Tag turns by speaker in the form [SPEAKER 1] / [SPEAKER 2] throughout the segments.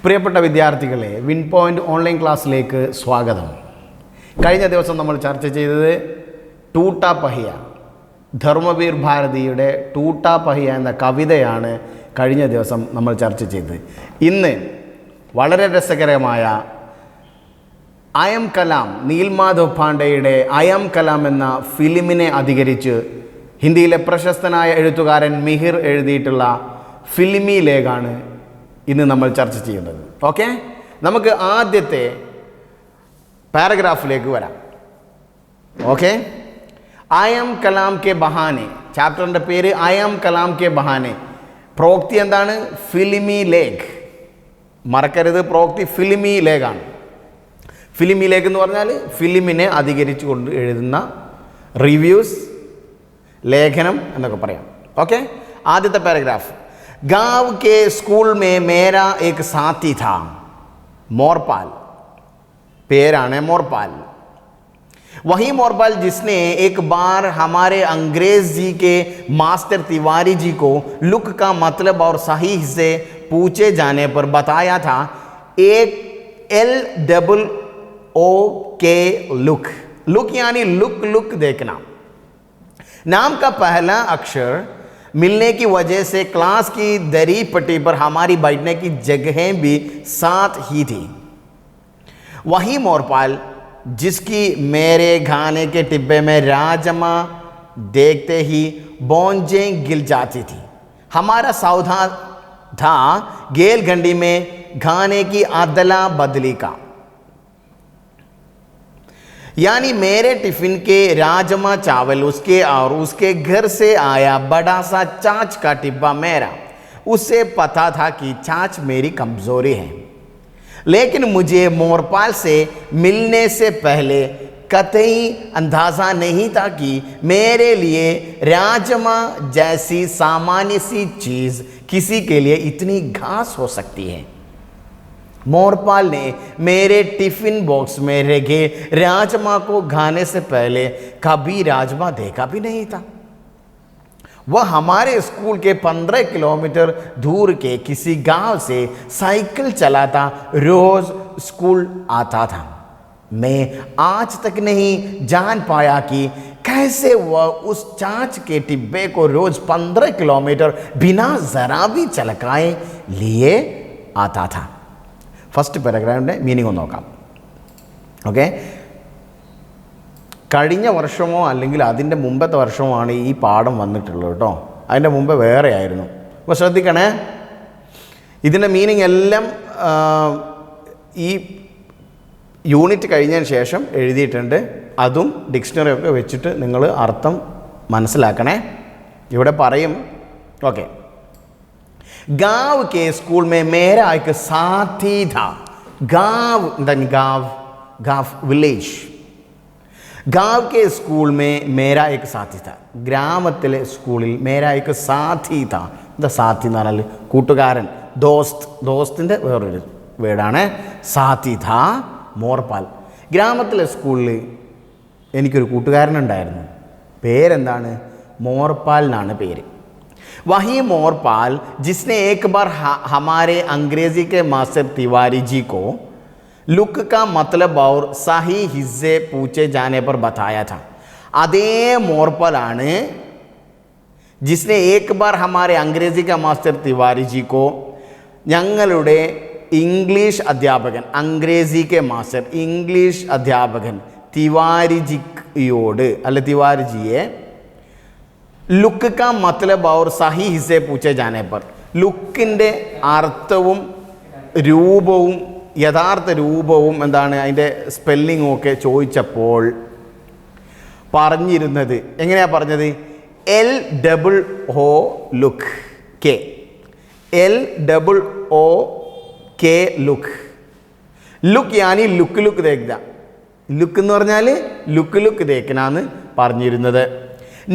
[SPEAKER 1] പ്രിയപ്പെട്ട വിദ്യാർത്ഥികളെ, win point online ക്ലാസ്സിലേക്ക് സ്വാഗതം. കഴിഞ്ഞ ദിവസം നമ്മൾ ചർച്ച ചെയ്തത് ടൂട്ടാ പഹിയ, ധർമ്മവീർ ഭാരതിയുടെ ടൂട്ടാ പഹിയ എന്ന കവിതയാണ് കഴിഞ്ഞ ദിവസം നമ്മൾ ചർച്ച ചെയ്തത്. ഇന്ന് വളരെ രസകരമായ അയം കലാം, നീൽമാധവ് പാണ്ഡെയുടെ അയം കലാം എന്ന ഫിലിമിനെ അധികരിച്ച് ഹിന്ദിയിലെ പ്രശസ്തനായ എഴുത്തുകാരൻ മിഹിർ എഴുതിയിട്ടുള്ള ഫിലിമി ലേഖാണ് ഇന്ന് നമ്മൾ ചർച്ച ചെയ്യുന്നത്. ഓക്കെ, നമുക്ക് ആദ്യത്തെ പാരഗ്രാഫിലേക്ക് വരാം. ഓക്കെ, അയം കലാം കെ ബഹാനെ, ചാപ്റ്ററിൻ്റെ പേര് അയം കലാം കെ ബഹാനെ. പ്രോക്തി എന്താണ്? ഫിലിമി ലേഖ്. മറക്കരുത്, പ്രോക്തി ഫിലിമി ലേഖാണ്. ഫിലിമി ലേഖ് എന്ന് പറഞ്ഞാൽ ഫിലിമിനെ അധികരിച്ചു കൊണ്ട് എഴുതുന്ന റിവ്യൂസ്, ലേഖനം എന്നൊക്കെ പറയാം. ഓക്കെ, ആദ്യത്തെ പാരഗ്രാഫ്. गांव के स्कूल में मेरा एक साथी था, मोरपाल. पेराने मोरपाल. वही मोरपाल जिसने एक बार हमारे अंग्रेज जी के मास्टर तिवारी जी को लुक का मतलब और सही से पूछे जाने पर बताया था एक LOOK लुक. लुक यानी लुक देखना. नाम का पहला अक्षर मिलने की वजह से क्लास की दरी पट्टी पर हमारी बैठने की जगहें भी साथ ही थी. वही मोरपाल जिसकी मेरे खाने के डिब्बे में राजमा देखते ही बोंजें गिल जाती थी. हमारा सौदा था गेलगंडी में खाने की अदला बदली का, यानी मेरे टिफिन के राजमा चावल उसके और उसके घर से आया बड़ा सा चाच का डिब्बा मेरा. उसे पता था कि चाच मेरी कमज़ोरी है, लेकिन मुझे मोरपाल से मिलने से पहले कतई अंदाज़ा नहीं था कि मेरे लिए राजमा जैसी सामान्य सी चीज़ किसी के लिए इतनी घास हो सकती है. मोरपाल ने मेरे टिफ़िन बॉक्स में रखे राजमा को खाने से पहले कभी राजमा देखा भी नहीं था. वह हमारे स्कूल के 15 किलोमीटर दूर के किसी गांव से साइकिल चलाता रोज़ स्कूल आता था. मैं आज तक नहीं जान पाया कि कैसे वह उस चाच के डिब्बे को रोज़ 15 किलोमीटर बिना ज़रा भी चलकाए लिए आता था. ഫസ്റ്റ് പാരഗ്രാഫിൻ്റെ മീനിങ് ഒന്ന് നോക്കാം. ഓക്കെ, കഴിഞ്ഞ വർഷമോ അല്ലെങ്കിൽ അതിൻ്റെ മുമ്പത്തെ വർഷമോ ആണ് ഈ പാഠം വന്നിട്ടുള്ളത് കേട്ടോ. അതിൻ്റെ മുമ്പ് വേറെ ആയിരുന്നു. അപ്പോൾ ശ്രദ്ധിക്കണേ, ഇതിൻ്റെ മീനിങ് എല്ലാം ഈ യൂണിറ്റ് കഴിഞ്ഞതിന് ശേഷം എഴുതിയിട്ടുണ്ട്. അതും ഡിക്ഷണറിയൊക്കെ വെച്ചിട്ട് നിങ്ങൾ അർത്ഥം മനസ്സിലാക്കണേ. ഇവിടെ പറയും. ഓക്കെ, गांव के स्कूल में मेरा एक साथी था. गांव गांव विलेज. गांव के स्कूल में मेरा एक साथी था. ഗ്രാമത്തിലെ സ്കൂളിൽ മേരാ एक साथी था. എന്താ സാഥി എന്ന് പറഞ്ഞാൽ കൂട്ടുകാരൻ, ദോസ്തിൻ്റെ വേറൊരു വേർഡാണ് സാഥി ഥാ മോർപാൽ. ഗ്രാമത്തിലെ സ്കൂളിൽ എനിക്കൊരു കൂട്ടുകാരനുണ്ടായിരുന്നു. പേരെന്താണ്? മോർപാൽ എന്നാണ് പേര്. वही मोरपाल जिसने एक बार हमारे अंग्रेज़ी के मास्टर तिवारी जी को लुक का मतलब और सही हिस्से पूछे जाने पर बताया था. അതേ മോർപാലാണ് जिसने एक बार हमारे अंग्रेज़ी का मास्टर तिवारी जी को, ഞങ്ങളുടെ ഇംഗ്ലീഷ് അധ്യാപകൻ, അംഗ്രേസി കെ മാസ്റ്റർ ഇംഗ്ലീഷ് അധ്യാപകൻ തിവാരിജിയോട് അല്ല തിവാരിജിയെ ലുക്ക് കാ മത്ലബ് और സഹി ഹിസ്സെ പൂച്ചെ ജാനെ പർ, ലുക്കിൻ്റെ അർത്ഥവും രൂപവും യഥാർത്ഥ രൂപവും എന്താണ് അതിൻ്റെ സ്പെല്ലിങ്ങും ഒക്കെ ചോദിച്ചപ്പോൾ പറഞ്ഞിരുന്നത് എങ്ങനെയാണ് പറഞ്ഞത്? LOO ലുക്ക് കെ, LOOK ലുക്ക്. ലുക്ക് യാനി ലുക്ക് ദേഖ്ന. ലുക്ക് എന്ന് പറഞ്ഞാൽ ലുക്ക് ദേഖ്നാന്ന് പറഞ്ഞിരുന്നത്.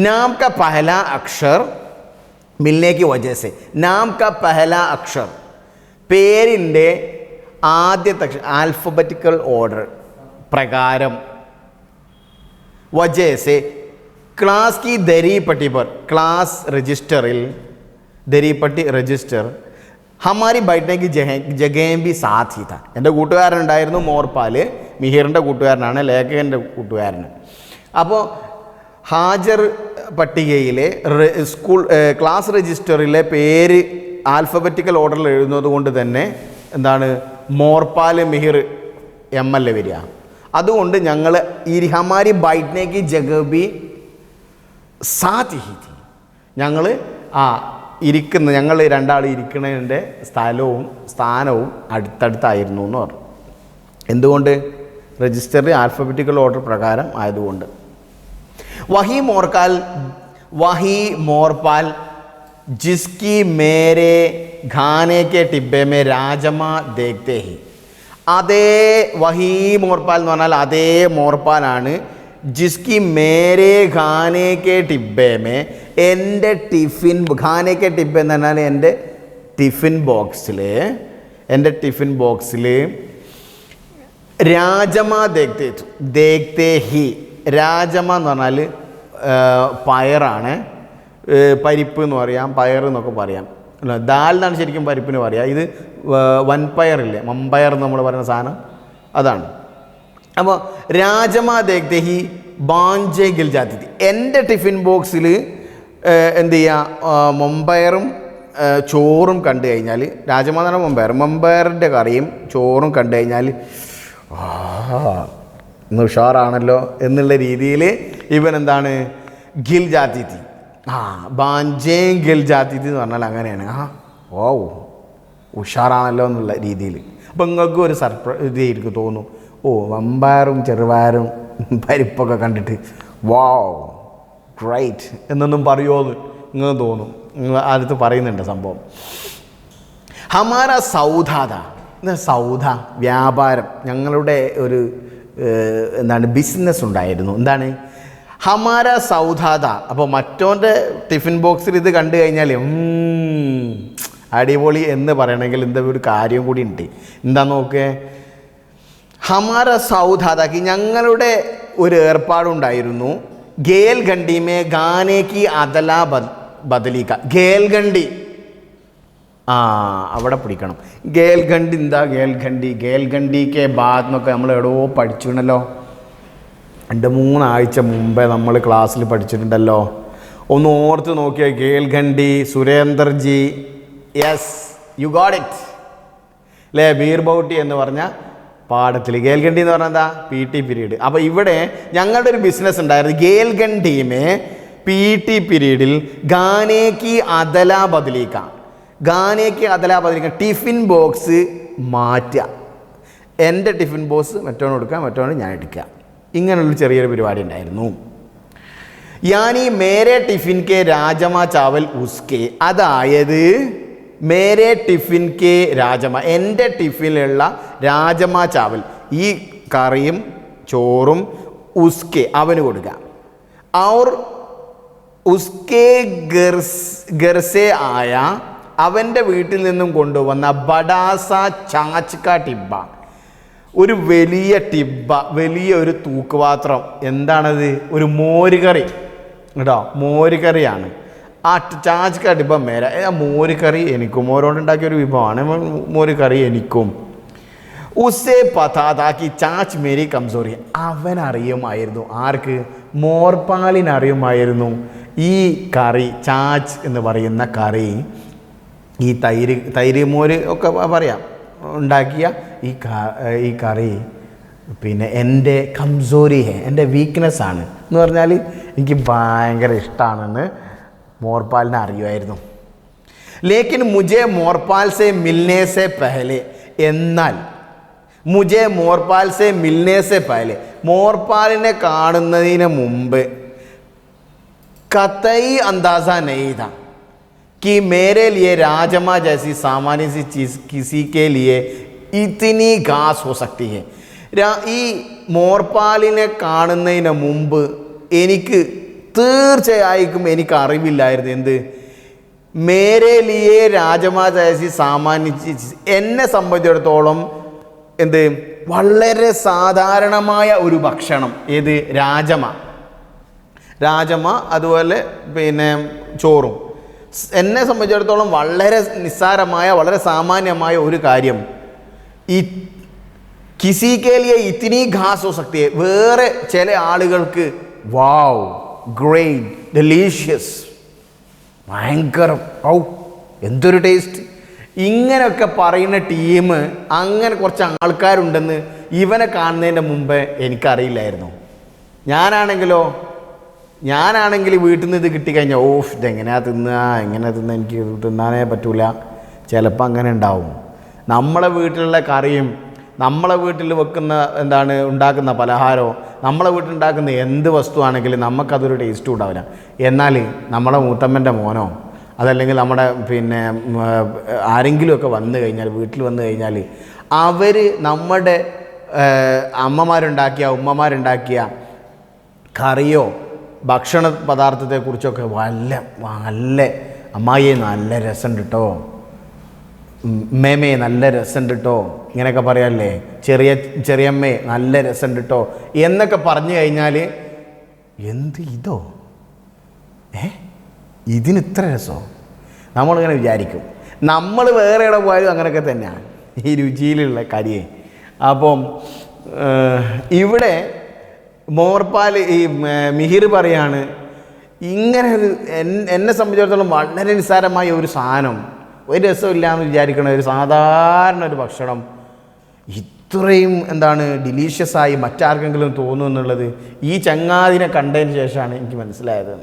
[SPEAKER 1] नाम का पहला अक्षर मिलने की वजह से, नाम का पहला अक्षर പേരിൻ്റെ ആദ്യത്തെ അക്ഷരം ആൽഫബറ്റിക്കൽ ഓർഡർ പ്രകാരം वजह से क्लास की दरी पट्टी पर, क्लास रजिस्टरिल दरी पट्टी register Hamari ബൈഠനേക്ക് ജഗേം B Saath he താ. എൻ്റെ കൂട്ടുകാരനുണ്ടായിരുന്നു മോർപാൽ, മിഹിറിൻ്റെ കൂട്ടുകാരനാണ്, ലേഖകൻ്റെ കൂട്ടുകാരൻ. അപ്പോൾ ഹാജർ പട്ടികയിലെ ക്ലാസ് രജിസ്റ്ററിലെ പേര് ആൽഫബറ്റിക്കൽ ഓർഡറിൽ എഴുതുന്നത് കൊണ്ട് തന്നെ എന്താണ് മോർപാൽ മിഹിർ ML വരിക. അതുകൊണ്ട് ഞങ്ങൾ ഈ ഹമാരി ബൈഠനേക്ക് ജഗബി സാത്ത് ഹി തീ, ഞങ്ങൾ ഞങ്ങൾ രണ്ടാൾ ഇരിക്കുന്നതിൻ്റെ സ്ഥാനവും അടുത്തടുത്തായിരുന്നു എന്ന് പറഞ്ഞു. എന്തുകൊണ്ട്? രജിസ്റ്ററിൽ ആൽഫബറ്റിക്കൽ ഓർഡർ പ്രകാരം ആയതുകൊണ്ട്. വഹി മോർപാൽ ജിസ്കി മേരെ ഖാനെ കെ ടിബ്ബെ മേ രാജമ ദേഖ്തേ ഹി. അതേ വഹി മോർപാൽ എന്ന് പറഞ്ഞാൽ അതേ മോർപാലാണ് ജിസ്കി മേരെ ഖാനെ കെ ടിബ്ബെ മേ, എൻ്റെ ഖാനെ കെ ടിബ്ബെ എന്ന് പറഞ്ഞാൽ എൻ്റെ ടിഫിൻ ബോക്സിൽ രാജമ ദേഖ്തേ ഹി. രാജമ എന്ന് പറഞ്ഞാൽ പയറാണ്, പരിപ്പ് എന്ന് പറയാം, പയർ എന്നൊക്കെ പറയാം. ദാൽ എന്നാണ് ശരിക്കും പരിപ്പിന് പറയുക. ഇത് വൻപയറില്ലേ, മമ്പയർ എന്ന് നമ്മൾ പറയുന്ന സാധനം, അതാണ്. അപ്പോൾ രാജമ ദേഖ്തേ ഹി ബാഞ്ചെ ഗിൽ ജാത്തി തി. എൻ്റെ ടിഫിൻ ബോക്സിൽ എന്ത് ചെയ്യുക, മമ്പയറും ചോറും കണ്ടു കഴിഞ്ഞാൽ, രാജമ എന്ന് പറഞ്ഞാൽ മമ്പയറിൻ്റെ കറിയും ചോറും കണ്ടു കഴിഞ്ഞാൽ ഇന്ന് ഉഷാറാണല്ലോ എന്നുള്ള രീതിയിൽ ഇവൻ എന്താണ് ഗിൽ ജാത്തി തി. ബാഞ്ചേ ഗിൽ ജാത്തി തി എന്ന് പറഞ്ഞാൽ അങ്ങനെയാണ്. ഉഷാറാണല്ലോ എന്നുള്ള രീതിയിൽ. അപ്പം നിങ്ങൾക്ക് ഒരു ഇതായിരിക്കും തോന്നും, വമ്പയറും ചെറുപയറും പരിപ്പൊക്കെ കണ്ടിട്ട് റൈറ്റ് എന്നൊന്നും പറയുമോ എന്ന് നിങ്ങൾ തോന്നും. നിങ്ങൾ അടുത്ത് പറയുന്നുണ്ട് സംഭവം. ഹമാര സൗദാദ, സൗദ വ്യാപാരം, ഞങ്ങളുടെ ഒരു ബിസിനസ് ഉണ്ടായിരുന്നു. എന്താണ് ഹമാര സൗദാദ. അപ്പോൾ മറ്റോൻ്റെ ടിഫിൻ ബോക്സിൽ ഇത് കണ്ടു കഴിഞ്ഞാൽ അടിപൊളി എന്ന് പറയണമെങ്കിൽ എന്താ ഒരു കാര്യം കൂടി ഉണ്ട്. എന്താ നോക്കേ, ഹമാര സൗദാദാക്കി ഞങ്ങളുടെ ഒരു ഏർപ്പാടുണ്ടായിരുന്നു. ഗേൽ ഖണ്ഡിമേ ഗാനേക്ക് അദല ബദലിക്ക. ഗേൽഖണ്ഡി അവിടെ പിടിക്കണം. ഗേൽഖണ്ഡി എന്താ ഗേൽഖണ്ഡിക്ക് ബാദ് എന്നൊക്കെ നമ്മൾ എവിടെയോ പഠിച്ചിട്ടുണ്ടല്ലോ. 2-3 ആഴ്ച മുമ്പേ നമ്മൾ ക്ലാസ്സിൽ പഠിച്ചിട്ടുണ്ടല്ലോ. ഒന്ന് ഓർത്ത് നോക്കിയാൽ ഗേൽഖണ്ഡി, സുരേന്ദർജി, യെസ് യു ഗോട്ട് ഇറ്റ് അല്ലേ. ബീർബൗട്ടി എന്ന് പറഞ്ഞ പാഠത്തിൽ ഗേൽഖണ്ഡി എന്ന് പറഞ്ഞാൽ എന്താ, PT പീരീഡ്. അപ്പോൾ ഇവിടെ ഞങ്ങളുടെ ഒരു ബിസിനസ് ഉണ്ടായിരുന്നു. ഗേൽഖണ്ഡിമേ PT പീരീഡിൽ ഗാനേക്ക് അദല ബദലിക്ക. ടിഫിൻ ബോക്സ് മാറ്റുക. എൻ്റെ ടിഫിൻ ബോക്സ് മറ്റോണ് കൊടുക്കുക, മറ്റോണ് ഞാൻ എടുക്കുക. ഇങ്ങനെയുള്ള ചെറിയൊരു പരിപാടി ഉണ്ടായിരുന്നു. യാനി മേരെ ടിഫിൻ കെ രാജമ ചാവൽ ഉസ്കെ, അതായത് മേരെ ടിഫിൻ കെ രാജമ, എൻ്റെ ടിഫിനിലുള്ള രാജമ ചാവൽ, ഈ കറിയും ചോറും ഉസ്കെ അവന് കൊടുക്കുക. ഔർ ഉസ്കെ ഗർസെ ആയ, അവൻ്റെ വീട്ടിൽ നിന്നും കൊണ്ടുവന്ന ബഡാസ ചാച്ച് കാ ടിബ്ബ, ഒരു വലിയ ടിബ്ബ, വലിയ ഒരു തൂക്കുപാത്രം. എന്താണത്? ഒരു മോരുകറി കേട്ടോ, മോരുകറിയാണ്. ചാച്ച് കാ ടിബ്ബ മേര. മോരുകറി എനിക്കും, മോരോണ്ടുണ്ടാക്കിയൊരു വിഭവമാണ് മോരുകറി എനിക്കും. ഉസേ പതാതാക്കി ചാച്ച് മേരി കംസോറി. അവനറിയുമായിരുന്നു. ആർക്ക്? മോർപാലിനറിയുമായിരുന്നു ഈ കറി, ചാച്ച് എന്ന് പറയുന്ന കറി, ഈ തൈര് മോര് ഒക്കെ പറയാം ഉണ്ടാക്കിയ ഈ കറി പിന്നെ എൻ്റെ കംസോരി എൻ്റെ വീക്ക്നെസ്സാണ് എന്ന് പറഞ്ഞാൽ എനിക്ക് ഭയങ്കര ഇഷ്ടമാണെന്ന് മോർപാലിനെ അറിയുമായിരുന്നു. ലേക്കിൻ മുജെ മോർപാൽ സെ മിൽനെ സെ പെഹലെ, എന്നാൽ മുജെ മോർപാൽ സെ മിൽനെ സെ പെഹലെ, മോർപാലിനെ കാണുന്നതിന് മുമ്പ് കതई अंदाज़ा नहीं था कि मेरे लिए राजमा जैसी सामान्य सी चीज़ किसी के लिए इतनी घास हो सकती है. ഈ മോർപാലിനെ കാണുന്നതിന് മുമ്പ് എനിക്ക് തീർച്ചയായും എനിക്ക് അറിവില്ലായിരുന്നു. എന്ത്? മേരെ ലിയെ രാജമാ ജൈസി സാമാന്യ ചീസ്, എന്നെ സംബന്ധിച്ചിടത്തോളം എന്ത് വളരെ സാധാരണമായ ഒരു ഭക്ഷണം. ഏത്? രാജമ, അതുപോലെ പിന്നെ ചോറും എന്നെ സംബന്ധിച്ചിടത്തോളം വളരെ നിസ്സാരമായ, വളരെ സാമാന്യമായ ഒരു കാര്യം, ഈ കിസിക്കേലിയ ഇത്തിനി ഘാസോ സക്തിയെ, വേറെ ചില ആളുകൾക്ക് വാവ്, ഗ്രേറ്റ്, ഡെലീഷ്യസ്, ഭയങ്കരം, ഔ എന്തൊരു ടേസ്റ്റ്, ഇങ്ങനെയൊക്കെ പറയുന്ന ടീം, അങ്ങനെ കുറച്ച് ആൾക്കാരുണ്ടെന്ന് ഇവനെ കാണുന്നതിൻ്റെ മുമ്പേ എനിക്കറിയില്ലായിരുന്നു. ഞാനാണെങ്കിൽ വീട്ടിൽ നിന്ന് ഇത് കിട്ടിക്കഴിഞ്ഞാൽ ഇതെങ്ങനെയാ തിന്നുക, എങ്ങനെ തിന്നുക, എനിക്ക് തിന്നാനേ പറ്റൂല, ചിലപ്പോൾ അങ്ങനെ ഉണ്ടാവും. നമ്മളെ വീട്ടിലുള്ള കറിയും നമ്മളെ വീട്ടിൽ വെക്കുന്ന ഉണ്ടാക്കുന്ന പലഹാരമോ നമ്മളെ വീട്ടിലുണ്ടാക്കുന്ന എന്ത് വസ്തുവാണെങ്കിലും നമുക്കതൊരു ടേസ്റ്റും ഉണ്ടാവില്ല. എന്നാൽ നമ്മളെ മൂത്തമ്മൻ്റെ മോനോ അതല്ലെങ്കിൽ നമ്മുടെ ആരെങ്കിലുമൊക്കെ വന്നു കഴിഞ്ഞാൽ, വീട്ടിൽ വന്നു കഴിഞ്ഞാൽ, അവർ നമ്മുടെ അമ്മമാരുണ്ടാക്കിയ ഉമ്മമാരുണ്ടാക്കിയ കറിയോ ഭക്ഷണ പദാർത്ഥത്തെക്കുറിച്ചൊക്കെ നല്ല അമ്മായിയെ നല്ല രസമുണ്ട് കേട്ടോ, മേമേ നല്ല രസമുണ്ട് കേട്ടോ, ഇങ്ങനെയൊക്കെ പറയാമല്ലേ, ചെറിയമ്മേ നല്ല രസമുണ്ട് കേട്ടോ എന്നൊക്കെ പറഞ്ഞു കഴിഞ്ഞാൽ, ഇതോ ഇതിന് ഇത്ര രസമോ, നമ്മളിങ്ങനെ വിചാരിക്കും. നമ്മൾ വേറെ ഇടം പോയാലും അങ്ങനെയൊക്കെ തന്നെയാണ് ഈ രുചിയിലുള്ള കാര്യം. അപ്പം ഇവിടെ മോർപ്പാൽ ഈ മിഹിർ പറയാണ്, ഇങ്ങനെ ഒരു എന്നെ സംബന്ധിച്ചിടത്തോളം വളരെ നിസ്സാരമായ ഒരു സാധനം, ഒരു രസമില്ല എന്ന് വിചാരിക്കണ ഒരു സാധാരണ ഒരു ഭക്ഷണം ഇത്രയും ഡിലീഷ്യസായി മറ്റാർക്കെങ്കിലും തോന്നും എന്നുള്ളത് ഈ ചങ്ങാതിനെ കണ്ടതിന് ശേഷമാണ് എനിക്ക് മനസ്സിലായത്.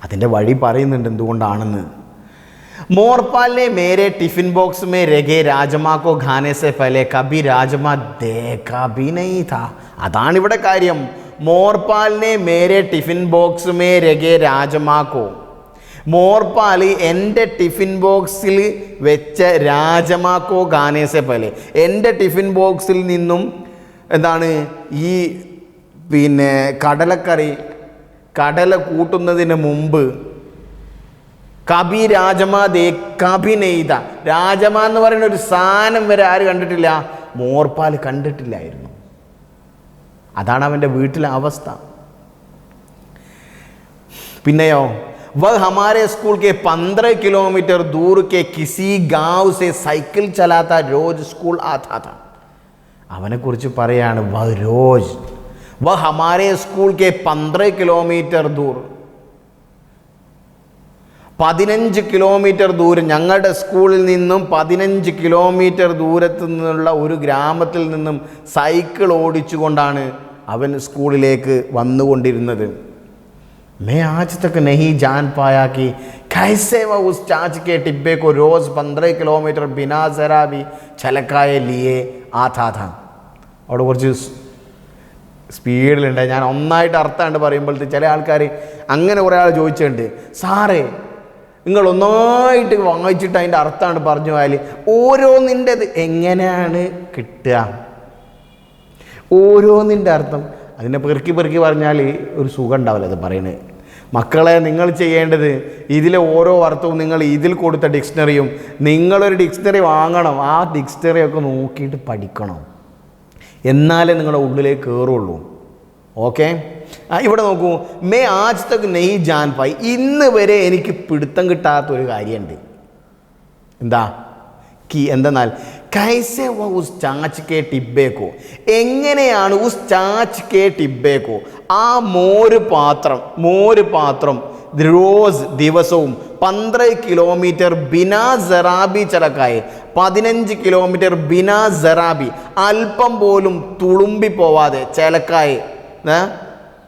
[SPEAKER 1] അതിൻ്റെ വഴി പറയുന്നുണ്ട് എന്തുകൊണ്ടാണെന്ന്. മോർപാലിനെ മേരെ ടിഫിൻ ബോക്സ് മേ രഖേ രാജമാ കോ ഖാനെ സെ പഹലെ കഭി രാജമാ ദേഖാ ഭി നഹീ താ. അതാണിവിടെ കാര്യം. മോർപാലിനെ മേരെ ടിഫിൻ ബോക്സ് മേ രഖേ രാജമാ കോ, മോർപാൽ എൻ്റെ ടിഫിൻ ബോക്സിൽ വെച്ച രാജമാക്കോ ഖാനേസെ പഹലെ, എൻ്റെ ടിഫിൻ ബോക്സിൽ നിന്നും ഈ കടല കൂട്ടുന്നതിന് മുമ്പ് കബി രാജമാ ദേ കബി നെയ്ത, രാജമാ എന്ന് പറയുന്ന ഒരു സാധനം വരെ ആര് കണ്ടിട്ടില്ല? മോർപാൽ കണ്ടിട്ടില്ലായിരുന്നു. അതാണ് അവൻ്റെ വീട്ടിലെ അവസ്ഥ. പിന്നെയോ, वह हमारे स्कूल के 15 किलोमीटर दूर के किसी गांव से साइकिल चलाता रोज स्कूल आता था. അവനെ കുറിച്ച് പറയാണ്, वह हमारे स्कूल के 15 किलोमीटर दूर, 15 കിലോമീറ്റർ ദൂരം, ഞങ്ങളുടെ സ്കൂളിൽ നിന്നും 15 കിലോമീറ്റർ ദൂരത്തു നിന്നുള്ള ഒരു ഗ്രാമത്തിൽ നിന്നും സൈക്കിൾ ഓടിച്ചുകൊണ്ടാണ് അവൻ സ്കൂളിലേക്ക് വന്നുകൊണ്ടിരുന്നത്. मैं आज तक नहीं जान पाया कि कैसे वह उस चाच के टिब्बे को रोज़ 15 किलोमीटर बिना ज़रा भी छलकाए लिए आता था. അവിടെ കുറച്ച് സ്പീഡിലുണ്ട്. ഞാൻ ഒന്നായിട്ട് അർത്ഥമുണ്ട് പറയുമ്പോഴത്തെ ചില ആൾക്കാർ അങ്ങനെ കുറേ ആൾ ചോദിച്ചിട്ടുണ്ട്, സാറേ നിങ്ങൾ ഒന്നായിട്ട് വായിച്ചിട്ട് അതിൻ്റെ അർത്ഥമാണ് പറഞ്ഞു പോയാൽ ഓരോന്നിൻ്റെത് എങ്ങനെയാണ് കിട്ടുക? ഓരോന്നിൻ്റെ അർത്ഥം അതിനെ പെറുക്കി പറഞ്ഞാൽ ഒരു സുഖം ഉണ്ടാവില്ല അത് പറയണത്. മക്കളെ, നിങ്ങൾ ചെയ്യേണ്ടത് ഇതിലെ ഓരോ അർത്ഥവും നിങ്ങൾ ഇതിൽ കൊടുത്ത ഡിക്ഷണറിയും, നിങ്ങളൊരു ഡിക്ഷണറി വാങ്ങണം, ആ ഡിക്ഷണറിയൊക്കെ നോക്കിയിട്ട് പഠിക്കണം, എന്നാലേ നിങ്ങളുടെ ഉള്ളിലേക്ക് കയറുള്ളൂ. ഓക്കെ, ഇവിടെ നോക്കൂ, മേ ആജ് തക് നെയ് ജാൻ പായി, ഇന്ന് വരെ എനിക്ക് പിടുത്തം കിട്ടാത്തൊരു കാര്യമുണ്ട്. എന്തെന്നാൽ കൈസെ വ ഉസ് ചാച്ച് കെ ടിബ്ബേക്കോ, എങ്ങനെയാണ് ഉസ് ചാച്ച് കെ ടിബ്ബേക്കോ, ആ മോര് പാത്രം റോസ് ദിവസവും 15 കിലോമീറ്റർ ബിനാ ജറാബി ചലക്കായെ, 15 കിലോമീറ്റർ ബിനാ ജറാബി, അല്പം പോലും തുളുമ്പി പോവാതെ, ചലക്കായെ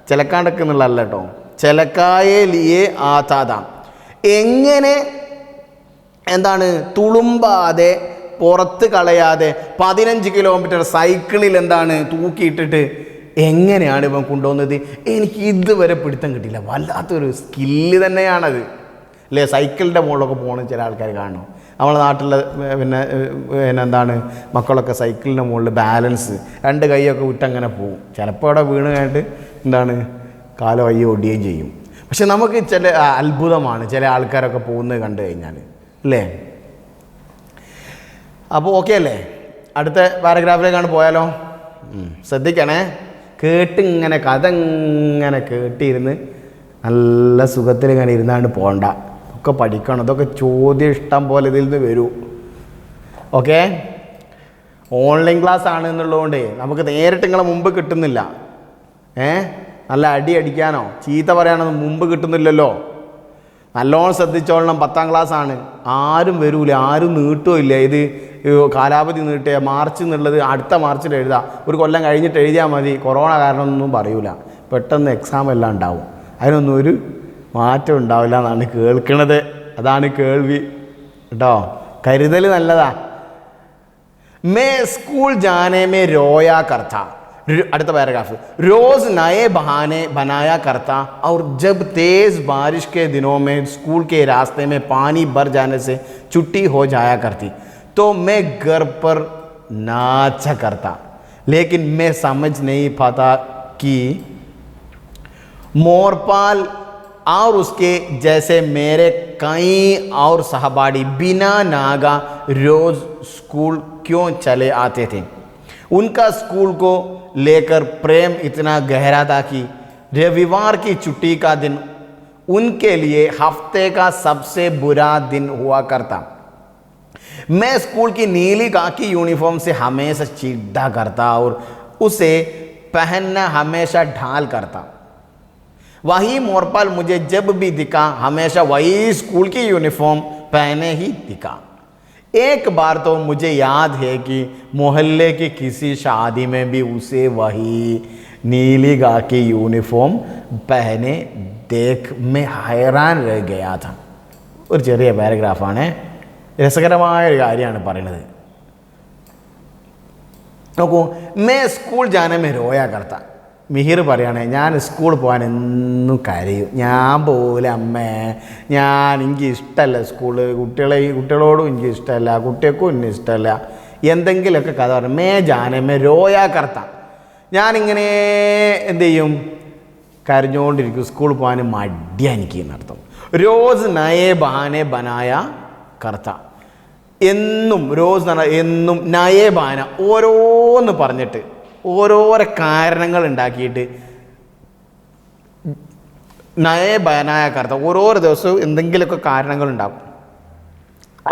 [SPEAKER 1] ചിലക്കാണ്ടക്കുന്നുള്ളല്ല കേട്ടോ, ചിലക്കായെ ലിയെ ആതാതാം, എങ്ങനെ തുളുമ്പാതെ പുറത്ത് കളയാതെ 15 കിലോമീറ്റർ സൈക്കിളിൽ തൂക്കിയിട്ടിട്ട് എങ്ങനെയാണ് ഇവൻ കൊണ്ടുപോകുന്നത്? എനിക്ക് ഇതുവരെ പിടുത്തം കിട്ടിയില്ല. വല്ലാത്തൊരു സ്കില്ല് തന്നെയാണത് അല്ലേ? സൈക്കിളിൻ്റെ മുകളിലൊക്കെ പോകണം ചില ആൾക്കാർ കാണണം. നമ്മളെ നാട്ടിലെ മക്കളൊക്കെ സൈക്കിളിൻ്റെ മുകളിൽ ബാലൻസ് 2 കൈയൊക്കെ വിട്ടങ്ങനെ പോവും. ചിലപ്പോൾ അവിടെ വീണ് കഴിഞ്ഞിട്ട് കാലോ കയ്യോ ഒടിയുകയും ചെയ്യും. പക്ഷെ നമുക്ക് ചില അത്ഭുതമാണ് ചില ആൾക്കാരൊക്കെ പോകുന്നത് കണ്ടു കഴിഞ്ഞാൽ അല്ലേ? അപ്പോൾ ഓക്കെ അല്ലേ? അടുത്ത പാരഗ്രാഫിലേക്കാണ് പോയാലോ? ശ്രദ്ധിക്കണേ, കഥ ഇങ്ങനെ കേട്ടിരുന്ന് നല്ല സുഖത്തിൽ ഇങ്ങനെ ഇരുന്നാണ്ട് പോകണ്ട. ഒക്കെ പഠിക്കണം. ഇതൊക്കെ ചോദ്യം ഇഷ്ടം പോലെ ഇതിൽ നിന്ന് വരൂ. ഓക്കെ, ഓൺലൈൻ ക്ലാസ് ആണ് എന്നുള്ളതുകൊണ്ട് നമുക്ക് നേരിട്ട് നിങ്ങളെ മുമ്പ് കിട്ടുന്നില്ല. നല്ല അടി അടിക്കാനോ ചീത്ത പറയാനോ മുമ്പ് കിട്ടുന്നില്ലല്ലോ. നല്ലോണം ശ്രദ്ധിച്ചോളണം. 10ാം ക്ലാസ് ആണ്, ആരും വരൂല, ആരും നീട്ടുമില്ല. ഇത് കാലാവധി നീട്ടുക, മാർച്ച് എന്നുള്ളത് അടുത്ത മാർച്ചിൽ എഴുതാം, ഒരു കൊല്ലം കഴിഞ്ഞിട്ട് എഴുതിയാൽ മതി, കൊറോണ കാരണമൊന്നും പറയൂല. പെട്ടെന്ന് എക്സാം എല്ലാം ഉണ്ടാവും. അതിനൊന്നും ഒരു മാറ്റം ഉണ്ടാവില്ല എന്നാണ് കേൾക്കണത്. അതാണ് കേൾവി കേട്ടോ. കരുതൽ നല്ലതാ. മേ സ്കൂൾ ജാനെ മേ രോയാ കർത്ത. അടുത്ത പാരഗ്രാഫ്. रोज नए बहाने बनाया करता और जब तेज बारिश के दिनों में स्कूल के रास्ते में पानी भर जाने से छुट्टी हो जाया करती तो मैं घर पर नाचा करता, लेकिन मैं समझ नहीं पाता कि मोरपाल और उसके जैसे मेरे कई और सहपाठी बिना नागा रोज स्कूल क्यों चले आते थे. उनका स्कूल को लेकर प्रेम इतना गहरा था कि रविवार की छुट्टी का दिन उनके लिए हफ्ते का सबसे बुरा दिन हुआ करता. मैं स्कूल की नीली खाकी यूनिफॉर्म से हमेशा चिढ़ा करता और उसे पहनना हमेशा ढाल करता. वही मोरपाल मुझे जब भी दिखा हमेशा वही स्कूल की यूनिफॉर्म पहने ही दिखा. एक बार तो मुझे याद है कि मोहल्ले की किसी शादी में भी उसे वही नीली गा की യൂണിഫോം पहने देख मैं हैरान रह गया था. ഒരു ചെറിയ പാരഗ്രാഫാണ്, രസകരമായ ഒരു കാര്യമാണ് പറയുന്നത്. നോക്കൂ, മേ സ്കൂൾ ജാനെ മേ രോയാ കർത്ത. മിഹിർ പറയുകയാണെ, ഞാൻ സ്കൂളിൽ പോകാൻ എന്നും കരയും, ഞാൻ പോകില്ല അമ്മേ, എനിക്ക് ഇഷ്ടമല്ല സ്കൂള്, കുട്ടികളോടും എനിക്ക് ഇഷ്ടമല്ല, കുട്ടികൾക്കും എനിക്ക് ഇഷ്ടമല്ല, എന്തെങ്കിലുമൊക്കെ കഥ പറയും. മേ ജാനെ മേ രോയാ കർത്ത. ഞാനിങ്ങനെ എന്ത് ചെയ്യും, കരഞ്ഞുകൊണ്ടിരിക്കും. സ്കൂളിൽ പോകാൻ മടിയാ എനിക്ക് എന്നർത്ഥം. റോസ് നയേ ബഹാനെ ബനായ കർത്ത. എന്നും റോസ് എന്ന് പറഞ്ഞാൽ എന്നും, നയേ ബഹാന ഓരോന്ന് പറഞ്ഞിട്ട് ഓരോരോ കാരണങ്ങൾ ഉണ്ടാക്കിയിട്ട് നയേ ബനായ കർത്ത. ഓരോരോ ദിവസവും എന്തെങ്കിലുമൊക്കെ കാരണങ്ങൾ ഉണ്ടാകും.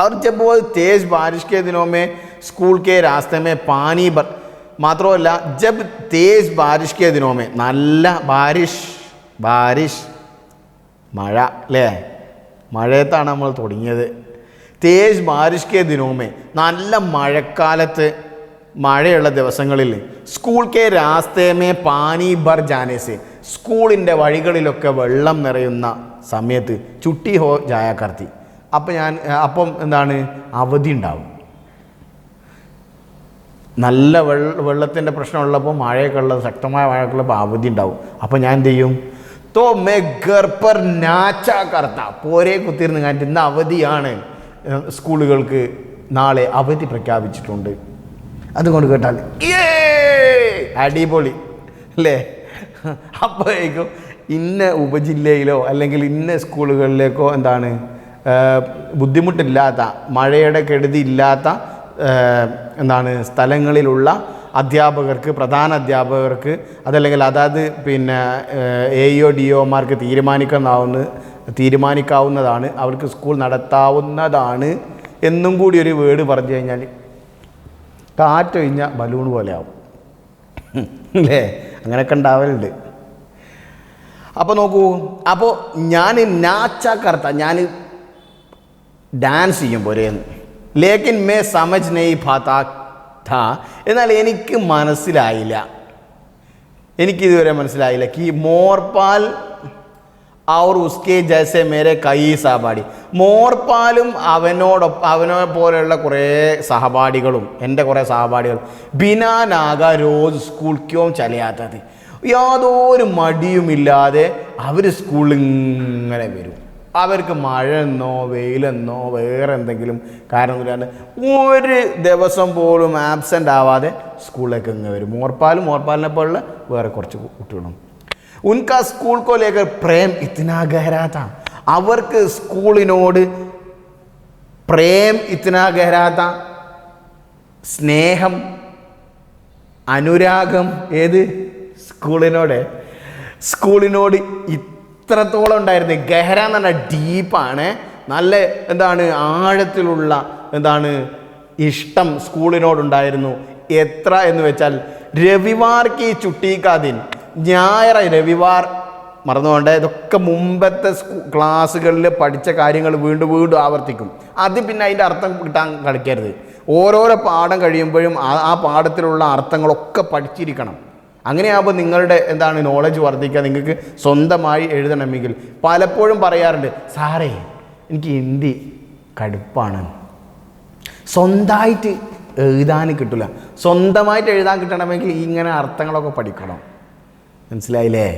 [SPEAKER 1] और जब वो तेज बारिश के दिनों में स्कूल के रास्ते में पानी മാത്രമല്ല जब तेज बारिश के दिनों में, നല്ല ബാരിഷ് മഴ അല്ലേ, മഴയത്താണ് നമ്മൾ തുടങ്ങിയത്. തേജ് ബാരിഷ് കെ ദിനോമേ, നല്ല മഴക്കാലത്ത്, മഴയുള്ള ദിവസങ്ങളിൽ സ്കൂൾ കെ രാസ്തേമേ പാനി ഭർ ജാനേസെ, സ്കൂളിൻ്റെ വഴികളിലൊക്കെ വെള്ളം നിറയുന്ന സമയത്ത് ചുട്ടി ഹോ ജായ കർത്തി. അപ്പം എന്താണ്, അവധി ഉണ്ടാവും. നല്ല വെള്ളത്തിൻ്റെ പ്രശ്നമുള്ളപ്പോൾ, മഴയൊക്കെ ഉള്ള ശക്തമായ മഴയൊക്കെ ഉള്ളപ്പോൾ അവധി ഉണ്ടാവും. അപ്പോൾ ഞാൻ എന്ത് ചെയ്യും, തോ മേ ഗർ പർ നാച്ചാ കർത്ത. പോരെ കുത്തിരുന്ന് കാണിട്ട് ഇന്ന് അവധിയാണ്, സ്കൂളുകൾക്ക് നാളെ അവധി പ്രഖ്യാപിച്ചിട്ടുണ്ട്. അതുകൊണ്ട് കേട്ടാൽ അടിപൊളി അല്ലേ. അപ്പോഴേക്കും ഇന്ന ഉപജില്ലയിലോ അല്ലെങ്കിൽ ഇന്ന സ്കൂളുകളിലേക്കോ എന്താണ് ബുദ്ധിമുട്ടില്ലാത്ത, മഴയുടെ കെടുതി ഇല്ലാത്ത എന്താണ് സ്ഥലങ്ങളിലുള്ള അധ്യാപകർക്ക്, പ്രധാന അധ്യാപകർക്ക്, അതല്ലെങ്കിൽ അതായത് AEO DOമാർക്ക് തീരുമാനിക്കാവുന്നതാണ്, അവർക്ക് സ്കൂൾ നടത്താവുന്നതാണ് എന്നും കൂടി ഒരു വേർഡ് പറഞ്ഞു കഴിഞ്ഞാൽ കാറ്റൊഴിഞ്ഞ ബലൂൺ പോലെ ആവും അല്ലേ. അങ്ങനെയൊക്കെ ഉണ്ടാവലുണ്ട്. അപ്പോൾ നോക്കൂ, അപ്പോൾ ഞാൻ നാച്ചാ കർത്ത, ഞാൻ ഡാൻസ് ചെയ്യും പോരേന്ന്. ലേക്കിൻ മേ സമജ് നെയ് പാത്താ ഥാ, എന്നാൽ എനിക്ക് മനസ്സിലായില്ല, എനിക്കിതുവരെ മനസ്സിലായില്ല കി മോർപാൽ और उसके जैसे मेरे कई സഹപാഠി. മോർപാലും അവനെ പോലെയുള്ള കുറേ സഹപാഠികളും, എൻ്റെ കുറേ സഹപാഠികൾ ബിനാ നാഗ റോസ് സ്കൂൾ ക്യോം ചലയാത്തത്, യാതൊരു മടിയുമില്ലാതെ അവർ സ്കൂളിൽ ഇങ്ങനെ വരും. അവർക്ക് മഴയെന്നോ വെയിലെന്നോ വേറെ എന്തെങ്കിലും കാരണമില്ലാതെ ഒരു ദിവസം പോലും ആബ്സെൻ്റ് ആവാതെ സ്കൂളിലേക്ക് ഇങ്ങനെ വരും. മോർപാലിനെ പോലുള്ള വേറെ കുറച്ച് കുട്ടികളും. ഉൻകാ സ്കൂൾ കോ ലേക്കർ പ്രേം ഇത്നാ ഗഹരാ താ. അവർക്ക് സ്കൂളിനോട് പ്രേം ഇത്നാ ഗഹരാ താ, സ്നേഹം, അനുരാഗം. ഏത് സ്കൂളിനോട് ഇത്രത്തോളം ഉണ്ടായിരുന്നു. ഗഹര എന്ന് പറഞ്ഞാൽ ഡീപ്പാണ്, നല്ല എന്താണ് ആഴത്തിലുള്ള എന്താണ് ഇഷ്ടം സ്കൂളിനോടുണ്ടായിരുന്നു. എത്ര എന്ന് വെച്ചാൽ രവിവാർക്ക് ഈ ചുട്ടീക്കാതിൻ ഞായറ രവിവാർ മറന്നുകൊണ്ട് ഇതൊക്കെ മുമ്പത്തെ ക്ലാസ്സുകളിൽ പഠിച്ച കാര്യങ്ങൾ വീണ്ടും വീണ്ടും ആവർത്തിക്കും. അത് പിന്നെ അതിൻ്റെ അർത്ഥം കിട്ടാൻ കളിക്കരുത്. ഓരോരോ പാഠം കഴിയുമ്പോഴും ആ പാഠത്തിലുള്ള അർത്ഥങ്ങളൊക്കെ പഠിച്ചിരിക്കണം. അങ്ങനെയാകുമ്പോൾ നിങ്ങളുടെ എന്താണ് നോളജ് വർദ്ധിക്കുക. നിങ്ങൾക്ക് സ്വന്തമായി എഴുതണമെങ്കിൽ പലപ്പോഴും പറയാറുണ്ട്, സാറേ എനിക്ക് ഹിന്ദി കടുപ്പാണ്, സ്വന്തമായിട്ട് എഴുതാൻ കിട്ടില്ല. സ്വന്തമായിട്ട് എഴുതാൻ കിട്ടണമെങ്കിൽ ഇങ്ങനെ അർത്ഥങ്ങളൊക്കെ പഠിക്കണം. മനസ്സിലായില്ലേ?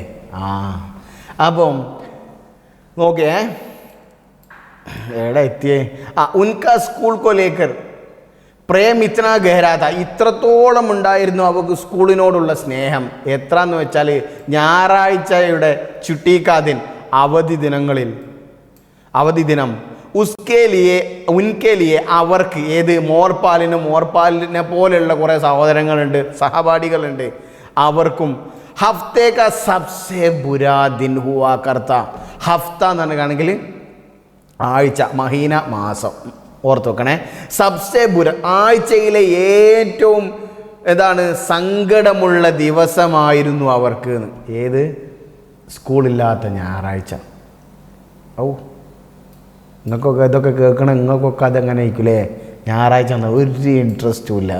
[SPEAKER 1] അപ്പം നോക്കേ എവിടെ എത്തിയേ? ഉൻകാ സ്കൂൾ കോ ലേക്കർ പ്രേം ഇത്ര ഗഹരാത, ഇത്രത്തോളം ഉണ്ടായിരുന്നു അവർക്ക് സ്കൂളിനോടുള്ള സ്നേഹം. എത്ര എന്ന് വെച്ചാൽ ഞായറാഴ്ചയുടെ ചുട്ടീക്കാതിൻ അവധി ദിനം ഉൻകേലിയെ അവർക്ക് ഏത് മോർപാലിനെ പോലെയുള്ള കുറേ സഹോദരങ്ങളുണ്ട്, സഹപാഠികളുണ്ട്, അവർക്കും ഹഫ്തേ കാ സബ്സെ ബുരാ ദിൻ ഹുവാ കർത്ത. ഹഫ്ത എന്ന് പറയുകയാണെങ്കിൽ ആഴ്ച, മഹീന മാസം, ഓർത്ത് വെക്കണേ. സബ്സെ ബുര ആഴ്ചയിലെ ഏറ്റവും എന്താണ് സങ്കടമുള്ള ദിവസമായിരുന്നു അവർക്ക്. ഏത്? സ്കൂളില്ലാത്ത ഞായറാഴ്ച. നിങ്ങൾക്കൊക്കെ ഇതൊക്കെ കേൾക്കണം, നിങ്ങൾക്കൊക്കെ അതെങ്ങനെ ആയിരിക്കില്ലേ? ഞായറാഴ്ച ഒരു ഇൻട്രസ്റ്റും ഇല്ല.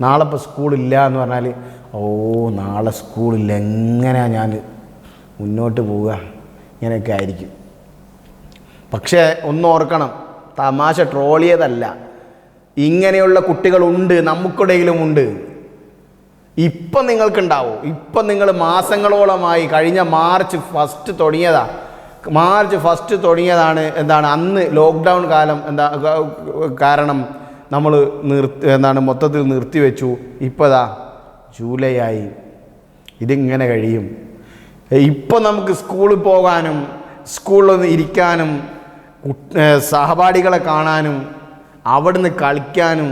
[SPEAKER 1] നാളെ ഇപ്പോൾ സ്കൂളില്ല എന്ന് പറഞ്ഞാൽ നാളെ സ്കൂളില്ല, എങ്ങനെയാണ് ഞാൻ മുന്നോട്ട് പോവുക, ഇങ്ങനെയൊക്കെ ആയിരിക്കും. പക്ഷേ ഒന്ന് ഓർക്കണം, തമാശ ട്രോളിയതല്ല. ഇങ്ങനെയുള്ള കുട്ടികളുണ്ട്, നമുക്കിടയിലും ഉണ്ട്. ഇപ്പം നിങ്ങൾക്കുണ്ടാവും. ഇപ്പം നിങ്ങൾ മാസങ്ങളോളമായി കഴിഞ്ഞ മാർച്ച് ഫസ്റ്റ് തുടങ്ങിയതാണ് എന്താണ് അന്ന് ലോക്ക്ഡൗൺ കാലം കാരണം നമ്മൾ മൊത്തത്തിൽ നിർത്തിവെച്ചു. ഇപ്പോഴാ ജൂലൈ ആയി, ഇതിങ്ങനെ കഴിയും. ഇപ്പം നമുക്ക് സ്കൂളിൽ പോകാനും സ്കൂളിലൊന്ന് ഇരിക്കാനും സഹപാഠികളെ കാണാനും അവിടുന്ന് കളിക്കാനും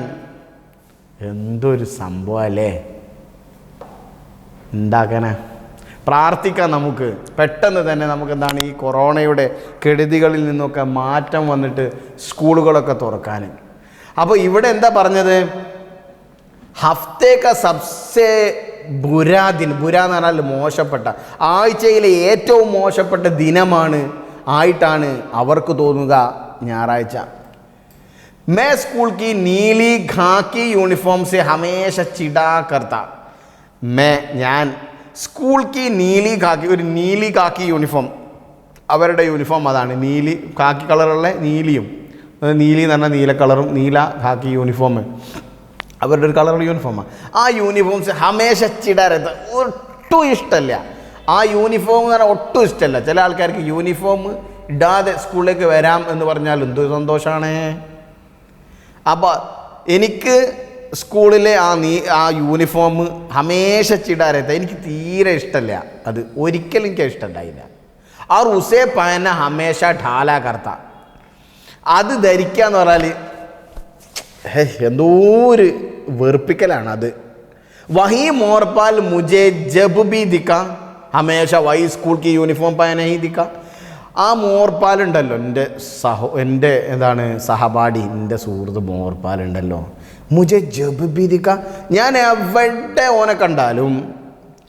[SPEAKER 1] എന്തൊരു സംഭവമല്ലേ. ഉണ്ടാക്കാനാ പ്രാർത്ഥിക്കാം. നമുക്ക് പെട്ടെന്ന് തന്നെ നമുക്ക് ഈ കൊറോണയുടെ കെടുതികളിൽ നിന്നൊക്കെ മാറ്റം വന്നിട്ട് സ്കൂളുകളൊക്കെ തുറക്കാൻ. അപ്പോൾ ഇവിടെ എന്താ പറഞ്ഞത്? ഹഫ്തേക്ക സബ്സെ ബുരാ ദിൻ. ബുര എന്ന് പറഞ്ഞാൽ മോശപ്പെട്ട, ആഴ്ചയിലെ ഏറ്റവും മോശപ്പെട്ട ആയിട്ടാണ് അവർക്ക് തോന്നുക ഞായറാഴ്ച. मैं स्कूल की नीली घाकी यूनिफॉर्म से हमेशा चिड़ा करता. ഞാൻ സ്കൂൾ की നീലി ഖാക്കി, ഒരു നീലി ഖാക്കി യൂണിഫോം, അവരുടെ യൂണിഫോം അതാണ്. നീലി ഖാക്കി കളറുള്ള നീലിയും, നീലി എന്ന് പറഞ്ഞാൽ നീല കളറും, നീല ഖാക്കി യൂണിഫോം അവരുടെ ഒരു കളറുള്ള യൂണിഫോമാണ്. ആ യൂണിഫോംസ് ഹമേശ ചിടാറത് ഒട്ടും ഇഷ്ടമല്ല. ആ യൂണിഫോം എന്ന് പറഞ്ഞാൽ ഒട്ടും ഇഷ്ടമല്ല. ചില ആൾക്കാർക്ക് യൂണിഫോം ഇടാതെ സ്കൂളിലേക്ക് വരാം എന്ന് പറഞ്ഞാൽ എന്ത് സന്തോഷമാണ്. അപ്പോൾ എനിക്ക് സ്കൂളിലെ ആ യൂണിഫോം ഹമേശ ചിടാറത് എനിക്ക് തീരെ ഇഷ്ടമല്ല. അത് ഒരിക്കലും എനിക്ക് ഇഷ്ടമുണ്ടായില്ല. और उसे पहनना हमेशा ढाला करता. അത് ധരിക്കുക എന്ന് പറഞ്ഞാൽ എന്തോ ഒരു വെറുപ്പിക്കലാണ് അത്. വഹി മോർപാൽ മുझे जब भी दिखा हमेशा वही स्कूल की यूनिफॉर्म पहने ही दिखा. ആ മോർപ്പാലുണ്ടല്ലോ, എൻ്റെ എന്താണ് സഹപാഠി, എൻ്റെ സുഹൃത്ത് മോർപ്പാലുണ്ടല്ലോ, മുझे जब भी दिखा, ഞാൻ എവിടെ ഓനെ കണ്ടാലും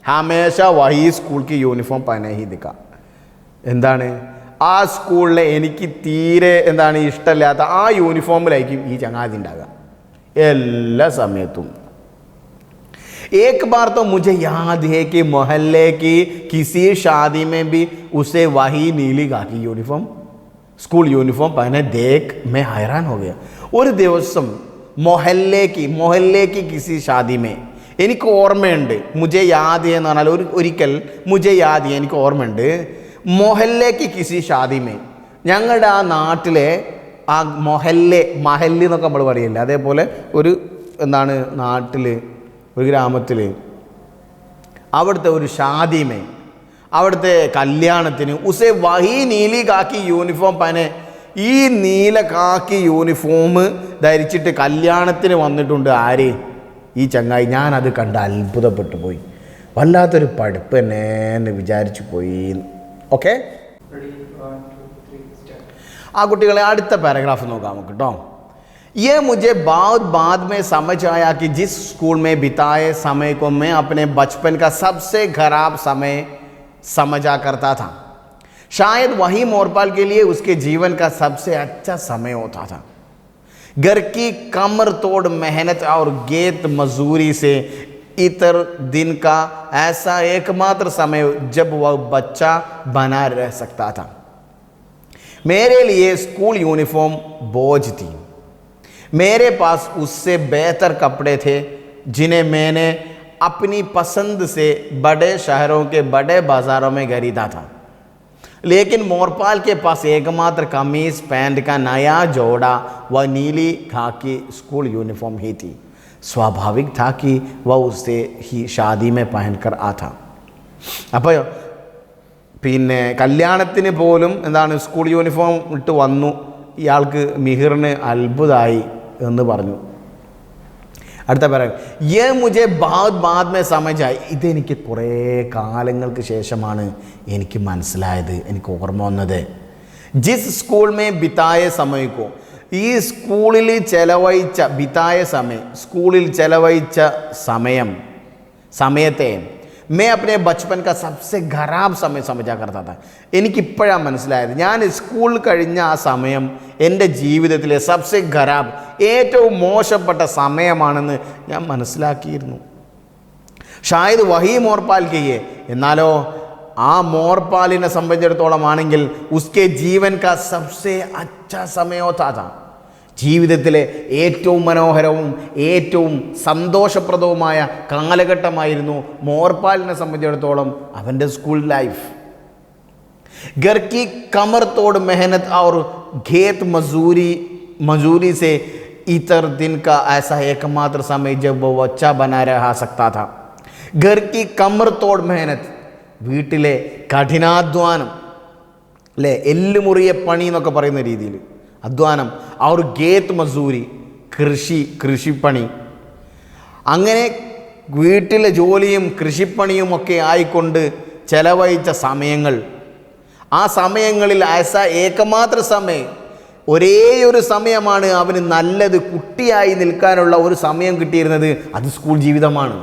[SPEAKER 1] ഹമേശ വഹി സ്കൂൾ की യൂണിഫോം പഹനെ ഹി ദിക്ക. എന്താണ് ആ സ്കൂളിലെ എനിക്ക് തീരെ ഇഷ്ടമില്ലാത്ത ആ യൂണിഫോമിലായിരിക്കും ഈ ചങ്ങാതി ഉണ്ടാകുക എല്ലാ സമയത്തും. एक बार तो मुझे याद है कि मोहल्ले की किसी शादी में भी उसे वही नीली खाकी यूनिफॉर्म स्कूल यूनिफॉर्म पहने देख मैं हैरान हो गया. ഒരു ദിവസം മൊഹല്ലേക്ക് കിസി ഷാദി മേ, എനിക്ക് ഓർമ്മയുണ്ട്, മുझे യാദ് എന്ന് പറഞ്ഞാൽ ഒരിക്കൽ മുझे യാദ് എനിക്ക് ഓർമ്മയുണ്ട്, മൊഹല്ലേക്ക് കിസി ഷാദി മേ, ഞങ്ങളുടെ ആ നാട്ടിലെ ആ മഹല്ല് എന്നൊക്കെ നമ്മൾ പറയില്ല, അതേപോലെ ഒരു നാട്ടിൽ ഒരു ഗ്രാമത്തിൽ അവിടുത്തെ ഒരു ഷാദിമേ, അവിടുത്തെ കല്യാണത്തിന് ഉസേ വഹി നീലി കാക്കി യൂണിഫോം പനെ, ഈ നീല കാക്കി യൂണിഫോം ധരിച്ചിട്ട് കല്യാണത്തിന് വന്നിട്ടുണ്ട്. ആര്? ഈ ചങ്ങായി. ഞാനത് കണ്ട് അത്ഭുതപ്പെട്ടു പോയി. വല്ലാത്തൊരു പഠിപ്പ് തന്നെ എന്ന് വിചാരിച്ചു പോയി. ഓക്കെ, ആ കുട്ടികളെ അടുത്ത പാരഗ്രാഫ് നോക്കാം നമുക്ക് കേട്ടോ. ये मुझे बहुत बाद में समझ आया कि जिस स्कूल में बिताए समय को मैं अपने बचपन का सबसे खराब समय समझा करता था, शायद वही मोरपाल के लिए उसके जीवन का सबसे अच्छा समय होता था. घर की कमर तोड़ मेहनत और गेत मजदूरी से इतर दिन का ऐसा एकमात्र समय जब वह बच्चा बना रह सकता था. मेरे लिए स्कूल यूनिफॉर्म बोझ थी. मेरे पास उससे बेहतर कपड़े थे जिन्हें मैंने अपनी पसंद से बड़े शहरों के बड़े बाज़ारों में खरीदा था. लेकिन मोरपाल के पास एकमात्र कमीज पैंट का नया जोड़ा वह नीली खाकी स्कूल यूनिफॉर्म ही थी. स्वाभाविक था कि वह उसे ही शादी में पहनकर आता. അപ്പോൾ പിന്നെ കല്യാണത്തിന് പോലും എന്താണ് സ്കൂൾ യൂണിഫോം ഇട്ട് വന്നു ഇയാൾക്ക് മിഹിറിന് അത്ഭുതമായി എന്ന് പറഞ്ഞു. അടുത്ത പറയാം, യേ മുझे बहुत बाद में समझ आई. ഇതെനിക്ക് കുറേ കാലങ്ങൾക്ക് ശേഷമാണ് എനിക്ക് മനസ്സിലായത്, എനിക്ക് ഓർമ്മ വന്നത്. ജിസ് സ്കൂൾ മേ ബിതായ സമയക്കോ, ഈ സ്കൂളിൽ ചെലവഴിച്ച ബിതായ സമയം, സ്കൂളിൽ ചെലവഴിച്ച സമയത്തെ मैं अपने बचपन का सबसे खराब समय समझा करता था. എനിക്കിപ്പോഴാണ് മനസ്സിലായത്, ഞാൻ സ്കൂൾ കഴിഞ്ഞ ആ സമയം എൻ്റെ ജീവിതത്തിലെ സബ്സെ ഖരാബ്, ഏറ്റവും മോശപ്പെട്ട സമയമാണെന്ന് ഞാൻ മനസ്സിലാക്കിയിരുന്നു. ഷായത് വഹി മോർപാൽ കെയ്യെ, എന്നാലോ ആ മോർപാലിനെ സംബന്ധിച്ചിടത്തോളം ആണെങ്കിൽ ഉസ്കെ ജീവൻ കാ സബ്സെ അച്ഛാ സമയോ താ, ജീവിതത്തിലെ ഏറ്റവും മനോഹരവും ഏറ്റവും സന്തോഷപ്രദവുമായ കാലഘട്ടമായിരുന്നു മോർപാലിനെ സംബന്ധിച്ചിടത്തോളം അവൻ്റെ സ്കൂൾ ലൈഫ്. घर की कमर तोड़ मेहनत और घेत मजूरी से इतर दिन का ऐसा एकमात्र समय जब वो अच्छा बना रह सकता था. घर की कमर तोड़ मेहनत, വീട്ടിലെ കഠിനാധ്വാനം അല്ലേ, എല്ലുമുറിയെ പണി എന്നൊക്കെ പറയുന്ന രീതിയിൽ അധ്വാനം. ആ ഒരു ഗേത്ത് മസൂരി, കൃഷിപ്പണി, അങ്ങനെ വീട്ടിലെ ജോലിയും കൃഷിപ്പണിയുമൊക്കെ ആയിക്കൊണ്ട് ചെലവഴിച്ച സമയങ്ങൾ, ആ സമയങ്ങളിൽ ആസ ഏകമാത്ര സമയം, ഒരേയൊരു സമയമാണ് അവന് നല്ലത് കുട്ടിയായി നിൽക്കാനുള്ള ഒരു സമയം കിട്ടിയിരുന്നത്, അത് സ്കൂൾ ജീവിതമാണ്.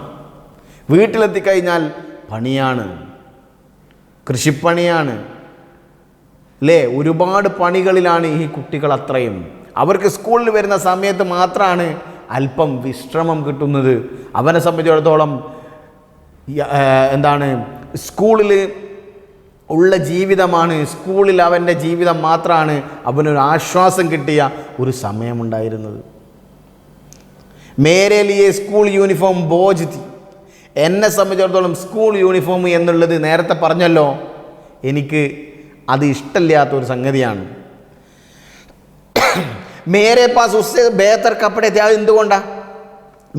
[SPEAKER 1] വീട്ടിലെത്തിക്കഴിഞ്ഞാൽ പണിയാണ്, കൃഷിപ്പണിയാണ് അല്ലേ, ഒരുപാട് പണികളിലാണ് ഈ കുട്ടികൾ. അത്രയും അവർക്ക് സ്കൂളിൽ വരുന്ന സമയത്ത് മാത്രമാണ് അല്പം വിശ്രമം കിട്ടുന്നത്. അവനെ സംബന്ധിച്ചിടത്തോളം എന്താണ്, സ്കൂളിൽ ഉള്ള ജീവിതമാണ്, സ്കൂളിൽ അവൻ്റെ ജീവിതം മാത്രമാണ് അവനൊരു ആശ്വാസം കിട്ടിയ ഒരു സമയമുണ്ടായിരുന്നത്. മേരെ ലിയെ സ്കൂൾ യൂണിഫോം ബോജ് തി, എന്നെ സംബന്ധിച്ചിടത്തോളം സ്കൂൾ യൂണിഫോം എന്നുള്ളത് നേരത്തെ പറഞ്ഞല്ലോ, എനിക്ക് അത് ഇഷ്ടമില്ലാത്തൊരു സംഗതിയാണ്. മേരെ പാസ് ഉസ്സെ ബേഹത്തർ കപ്പടെ തേ, അത് എന്തുകൊണ്ടാണ്?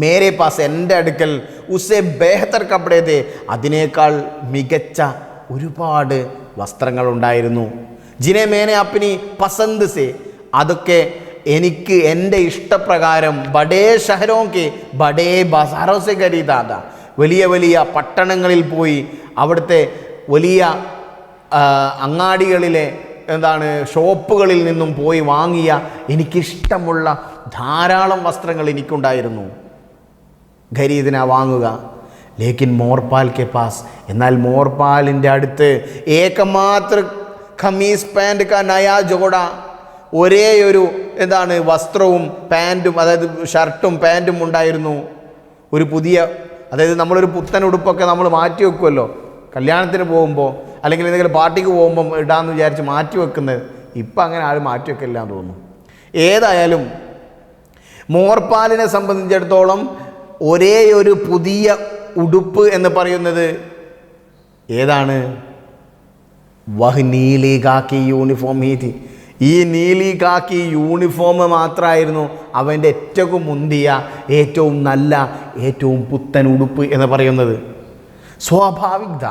[SPEAKER 1] മേരെ പാസ്, എൻ്റെ അടുക്കൽ, ഉസ്സെ ബേഹത്തർ കപ്പടെ തേ, അതിനേക്കാൾ മികച്ച ഒരുപാട് വസ്ത്രങ്ങളുണ്ടായിരുന്നു. ജിനെ മേനെ അപ്നി പസന്ത് സെ, അതൊക്കെ എനിക്ക് എൻ്റെ ഇഷ്ടപ്രകാരം ബഡേ ഷഹരോക്കെ ബഡേ ബസാറോ സെ ഖരീദാ, വലിയ വലിയ പട്ടണങ്ങളിൽ പോയി അവിടുത്തെ വലിയ അങ്ങാടികളിലെ എന്താണ് ഷോപ്പുകളിൽ നിന്നും പോയി വാങ്ങിയ എനിക്കിഷ്ടമുള്ള ധാരാളം വസ്ത്രങ്ങൾ എനിക്കുണ്ടായിരുന്നു. ഖരീദിന വാങ്ങുക. ലേക്കിൻ മോർപാൽ കെ പാസ്, എന്നാൽ മോർപാലിൻ്റെ അടുത്ത് ഏകമാത്ര ഖമീസ് പാൻറ് കാ നയാ ജോഡ, ഒരേയൊരു എന്താണ് വസ്ത്രവും പാൻറ്റും, അതായത് ഷർട്ടും പാൻറ്റും ഉണ്ടായിരുന്നു. ഒരു പുതിയ, അതായത് നമ്മളൊരു പുത്തൻ ഉടുപ്പൊക്കെ നമ്മൾ മാറ്റി വെക്കുമല്ലോ കല്യാണത്തിന് പോകുമ്പോൾ, അല്ലെങ്കിൽ എന്തെങ്കിലും പാർട്ടിക്ക് പോകുമ്പം ഇടാമെന്ന് വിചാരിച്ച് മാറ്റി വെക്കുന്നത്. ഇപ്പം അങ്ങനെ ആരും മാറ്റി വെക്കില്ല എന്ന് തോന്നുന്നു. ഏതായാലും മോർപാലിനെ സംബന്ധിച്ചിടത്തോളം ഒരേ ഒരു പുതിയ ഉടുപ്പ് എന്ന് പറയുന്നത് ഏതാണ്? വഹ് നീലി കാക്കി യൂണിഫോം ഹീതി, ഈ നീലി കാക്കി യൂണിഫോം മാത്രമായിരുന്നു അവൻ്റെ ഏറ്റവും മുന്തിയ, ഏറ്റവും നല്ല, ഏറ്റവും പുത്തൻ ഉടുപ്പ് എന്ന് പറയുന്നത്. സ്വാഭാവികത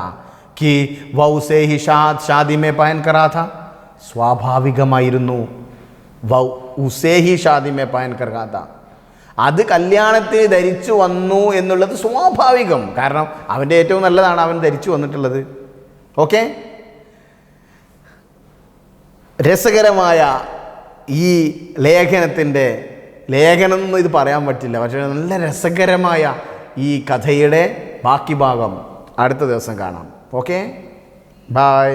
[SPEAKER 1] कि वह उसे ही शादी में पहन करा था, സ്വാഭാവികമായിരുന്നു വ ഉസേ ഹി ഷാദി മേ പഹൻ കർ കാ, അത് കല്യാണത്തിന് ധരിച്ചു വന്നു എന്നുള്ളത് സ്വാഭാവികം. കാരണം അവൻ്റെ ഏറ്റവും നല്ലതാണ് അവൻ ധരിച്ചു വന്നിട്ടുള്ളത്. ഓക്കെ, രസകരമായ ഈ ലേഖനത്തിൻ്റെ ലേഖനം എന്ന് ഇത് പറയാൻ പറ്റില്ല, പക്ഷേ നല്ല രസകരമായ ഈ കഥയുടെ ബാക്കി ഭാഗം അടുത്ത ദിവസം കാണാം. Okay, by.